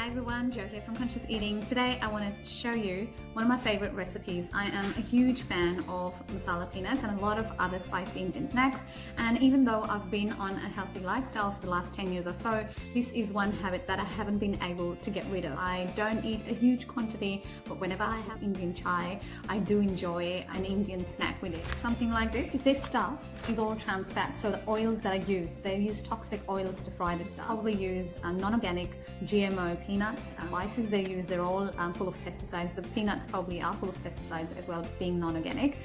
Hi everyone, Jo here from Conscious Eating. Today I want to show you one of my favorite recipes. I am a huge fan of masala peanuts and a lot of other spicy Indian snacks, and even though I've been on a healthy lifestyle for the last 10 years or so, this is one habit that I haven't been able to get rid of. I don't eat a huge quantity, but whenever I have Indian chai, I do enjoy an Indian snack with it. Something like this. This stuff is all trans fat, so the oils that I use, they use toxic oils to fry this stuff. I probably use non-organic GMO peanuts. Spices they use, they're all full of pesticides. The peanuts probably are full of pesticides as well, being non-organic.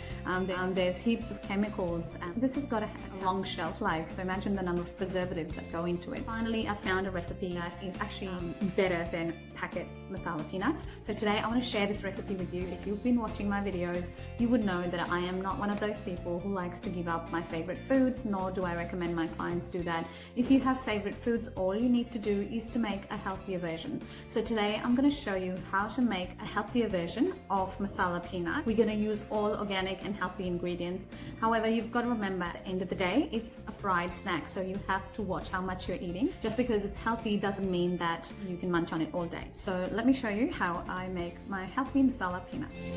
There's heaps of chemicals, and this has got a long shelf life, so imagine the number of preservatives that go into it. Finally, I found a recipe that is actually better than packet masala peanuts. So today I want to share this recipe with you. If you've been watching my videos, you would know that I am not one of those people who likes to give up my favorite foods, nor do I recommend my clients do that. If you have favorite foods, all you need to do is to make a healthier version. So today I'm going to show you how to make a healthier version of masala peanut. We're going to use all organic and healthy ingredients. However, you've got to remember at the end of the day, it's a fried snack, so you have to watch how much you're eating. Just because it's healthy doesn't mean that you can munch on it all day. So let me show you how I make my healthy masala peanuts.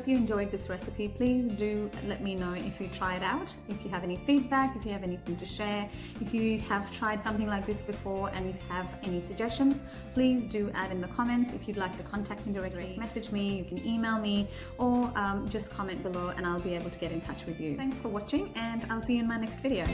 hope you enjoyed this recipe. Please do let me know if you try it out, if you have any feedback, if you have anything to share, if you have tried something like this before and you have any suggestions, please do add in the comments. If you'd like to contact me directly, message me, you can email me, or just comment below and I'll be able to get in touch with you. Thanks for watching, and I'll see you in my next video.